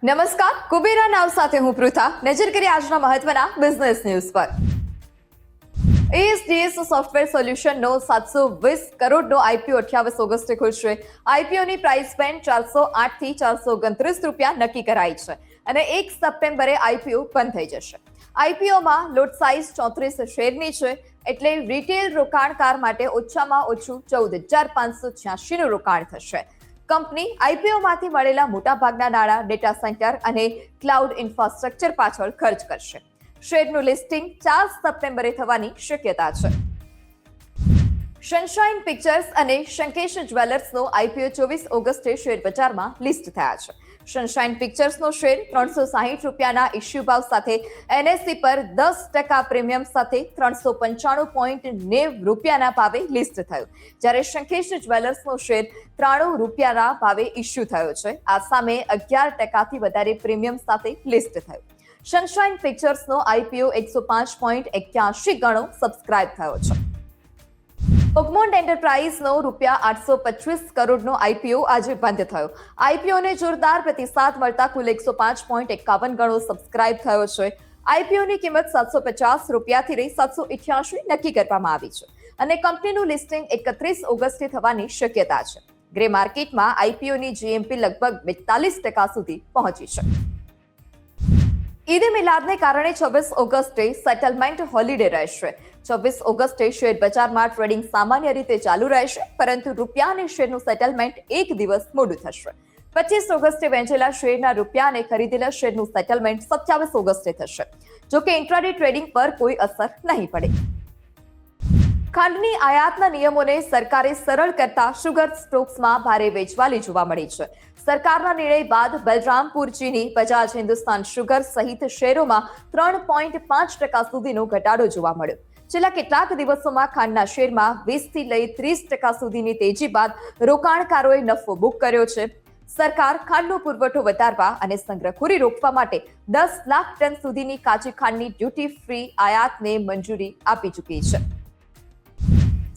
નમસ્કાર, કુબેરા નાવ સાથે હું પૃથા. નજર કરીએ આજના મહત્વના બિઝનેસ ન્યૂઝ પર. એએસડીએસ સોફ્ટવેર સોલ્યુશનનો 720 કરોડનો આઈપીઓ 28 ઓગસ્ટે ખુલશે. આઈપીઓની પ્રાઇસ બેન્ડ 408 થી 429 રૂપિયા નક્કી કરાઈ છે અને 1 સપ્ટેમ્બરે આઈપીઓ બંધ થઈ જશે. આઈપીઓમાં લોટ સાઇઝ 34 શેરની છે, એટલે રિટેલ રોકાણકાર માટે ઓછામાં ઓછું 14,586 નું રોકાણ થશે. કંપની આઈપીઓમાંથી મળેલા મોટાભાગના નાણાં ડેટા સેન્ટર અને ક્લાઉડ ઇન્ફ્રાસ્ટ્રક્ચર પાછળ ખર્ચ કરશે. શેરનું લિસ્ટિંગ 4 સપ્ટેમ્બરે થવાની શક્યતા છે. સનશાઇન પિક્ચર્સ અને શંકેશ જ્વેલર્સનો આઈપીઓ 24 ઓગસ્ટે શેર બજારમાં લિસ્ટ થયા છે. સનશાઇન પિક્ચર્સનો શેર 360 રૂપિયાના ઇશ્યુ ભાવ સાથે એનએસસી પર 10% પ્રીમિયમ સાથે 395.90 રૂપિયાના ભાવે લિસ્ટ થયો, જ્યારે શંકેશ જ્વેલર્સનો શેર 93 રૂપિયાના ભાવે ઇશ્યુ થયો છે. આ સામે 11%થી વધારે પ્રીમિયમ સાથે લિસ્ટ થયો. સનશાઇન પિક્ચર્સનો આઈપીઓ 105.81 ગણો સબસ્ક્રાઇબ થયો છે. ઓગમોન્ટ એન્ટરપ્રાઇઝનો ₹825 કરોડનો આઈપીઓ આજે બંધ થયો. આઈપીઓને જોરદાર પ્રતિસાદ મળતા કુલ 105.51 ગણો સબસ્ક્રાઇબ થયો છે. આઈપીઓની કિંમત ₹750 થી 788 નક્કી કરવામાં આવી છે અને કંપનીનું લિસ્ટિંગ 31 ઓગસ્ટે થવાની શક્યતા છે. ગ્રે માર્કેટમાં આઈપીઓની જીએમપી લગભગ 42% સુધી પહોંચી છે. ઈદ મિલાદને કારણે 26 ઓગસ્ટે સેટલમેન્ટ હોલિડે રહેશે. 26 ઓગસ્ટે શેર બજારમાં ટ્રેડિંગ સામાન્ય રીતે ચાલુ રહેશે, પરંતુ રૂપિયા અને શેરનું સેટલમેન્ટ એક દિવસ મોડું થશે. 25 ઓગસ્ટે વેચેલા શેરના રૂપિયા અને ખરીદેલા શેરનું સેટલમેન્ટ 27 ઓગસ્ટે થશે. જોકે ઇન્ટ્રાડે ટ્રેડિંગ પર કોઈ અસર નહીં પડે. ખાંડની આયાતના નિયમોને સરકારે સરળ કરતા શુગર સ્ટોક્સમાં ભારે વેચવાલી જોવા મળી છે. સરકારના નિર્ણય બાદ બલરામપુર ચીની, બજાજ હિન્દુસ્તાન શુગર સહિત શેરોમાં 3.5% સુધીનો ઘટાડો જોવા મળ્યો. છેલ્લા કેટલાક દિવસોમાં ખાંડના શેરમાં 20 થી લઈ 30% સુધીની તેજી બાદ રોકાણકારોએ નફો બુક કર્યો છે. સરકાર ખાંડનો પુરવઠો વધારવા અને સંગ્રહખોરી રોકવા માટે 10 લાખ ટન સુધીની કાચી ખાંડની ડ્યુટી ફ્રી આયાતને મંજૂરી આપી ચૂકી છે.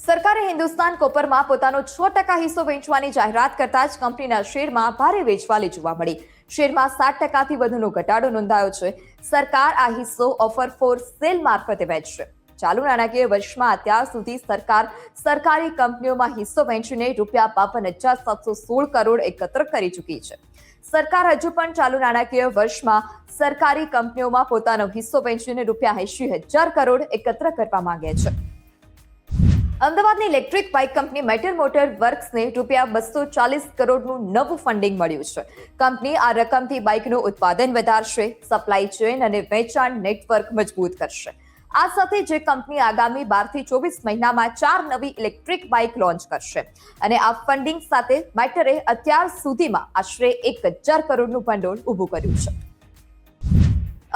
સરકારે હિન્દુસ્તાન કોપરમાં પોતાનો 6% હિસ્સો વેચવાની જાહેરાત કરતા જ કંપનીના શેરમાં ભારે વેચવાલી જોવા મળી. શેરમાં 7% થી વધુનો ઘટાડો નોંધાયો છે. સરકાર આ હિસ્સો ઓફર ફોર સેલ મારફતે વેચશે. ચાલુ નાણાકીય વર્ષમાં અત્યાર સુધી સરકાર સરકારી કંપનીઓમાં હિસ્સો વેચીને ₹52,716 કરોડ એકત્ર કરી ચૂકી છે. સરકાર હજુ પણ ચાલુ નાણાકીય વર્ષમાં સરકારી કંપનીઓમાં પોતાનો હિસ્સો વેચીને ₹80,000 કરોડ એકત્ર કરવા માંગે છે. અમદાવાદની electric bike company Matter Motor વર્ક્સને ₹240 કરોડનું નવું ફંડિંગ મળ્યું છે. કંપની આ રકમથી બાઇકનું ઉત્પાદન વધારશે, સપ્લાય ચેઇન અને વેચાણ નેટવર્ક મજબૂત કરશે. આ સાથે જે કંપની આગામી 12 થી 24 મહિનામાં 4 નવી ઇલેક્ટ્રિક બાઇક લોન્ચ કરશે અને આ ફંડિંગ સાથે મેટરે અત્યાર સુધીમાં આશરે 1,000 કરોડનું ભંડોળ ઊભું કર્યું છે.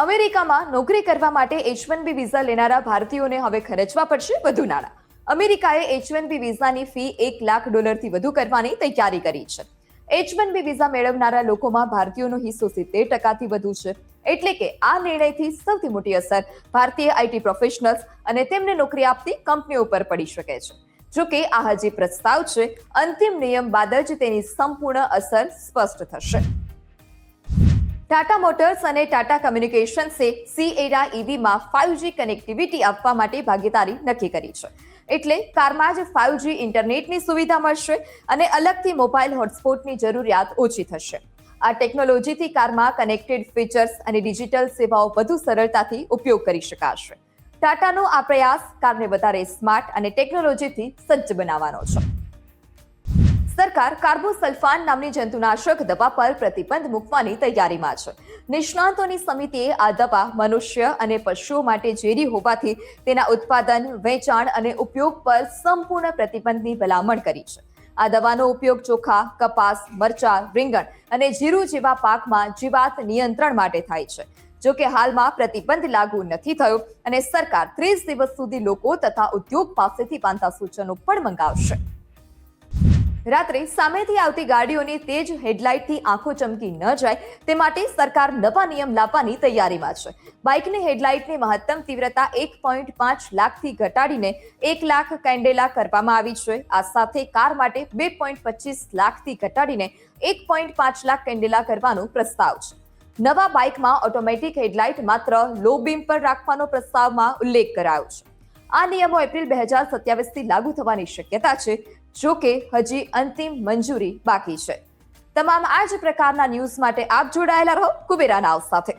અમેરિકામાં નોકરી કરવા માટે H-1B વિઝા લેનારા ભારતીયોને હવે ખર્ચવા પડશે વધુ નાણાં. અમેરિકાએ H-1B વિઝાની ફી $1 લાખ થી વધુ કરવાની તૈયારી કરી છે. H-1B વિઝા મેળવનારા લોકોમાં ભારતીયોનો હિસ્સો 70% થી વધુ છે. એટલે કે આ નિર્ણયથી સૌથી મોટી અસર ભારતીય આઈટી પ્રોફેશનલ્સ અને તેમને નોકરી આપતી કંપનીઓ પર પડી શકે છે. જોકે આ હજી પ્રસ્તાવ છે. અંતિમ નિયમ બાદ જ તેની સંપૂર્ણ અસર સ્પષ્ટ થશે. ટાટા મોટર્સ અને ટાટા કમ્યુનિકેશન્સે Sierra EVમાં 5G કનેક્ટિવિટી આપવા માટે ભાગીદારી નક્કી કરી છે. એટલે કારમાં જ 5G ઇન્ટરનેટની સુવિધા મળશે અને અલગથી મોબાઈલ હોટસ્પોટની જરૂરિયાત ઓછી થશે. આ ટેકનોલોજીથી કારમાં કનેક્ટેડ ફીચર્સ અને ડિજિટલ સેવાઓ વધુ સરળતાથી ઉપયોગ કરી શકાશે. ટાટાનો આ પ્રયાસ કારને વધારે સ્માર્ટ અને ટેકનોલોજીથી સજ્જ બનાવવાનો છે. સરકાર કાર્બોસલ્ફાન નામની જંતુનાશક દવા પર પ્રતિબંધ મૂકવાની તૈયારીમાં છે. નિષ્ણાતોની સમિતિએ આ દવા મનુષ્ય અને પશુઓ માટે ઝેરી હોવાથી તેના ઉત્પાદન, વેચાણ અને ઉપયોગ પર સંપૂર્ણ પ્રતિબંધની ભલામણ કરી છે. આ દવાનો ઉપયોગ ચોખા, કપાસ, મરચાં, રીંગણ અને જીરું જેવા પાકમાં જીવાત નિયંત્રણ માટે થાય છે. જોકે હાલમાં પ્રતિબંધ લાગુ નથી થયો અને સરકાર 30 દિવસ સુધી લોકો તથા ઉદ્યોગ પાસેથી પાનતા સૂચનો પણ મંગાવશે. રાત્રે સામેથી આવતી ગાડીઓની તેજ હેડલાઇટથી આંખો ચમકી ન જાય તે માટે સરકાર નવા નિયમ લાવવાની તૈયારીમાં છે. બાઇકની હેડલાઇટની મહત્તમ તીવ્રતા 1.5 લાખથી ઘટાડીને 1 લાખ કેન્ડેલા કરવામાં આવી છે. આ સાથે કાર માટે 2.25 લાખથી ઘટાડીને 1.5 લાખ કેન્ડેલા કરવાનો પ્રસ્તાવ છે. નવા બાઇકમાં ઓટોમેટિક હેડલાઇટ માત્ર લો બીમ પર રાખવાનો પ્રસ્તાવમાં ઉલ્લેખ કરાયો છે. આ નિયમો એપ્રિલ 2027 થી લાગુ થવાની શક્યતા છે. જો કે હજી અંતિમ મંજૂરી બાકી છે. તમામ આ જ પ્રકારના ન્યૂઝ માટે આપ જોડાયેલા રહો કુબેરા નાવ સાથે.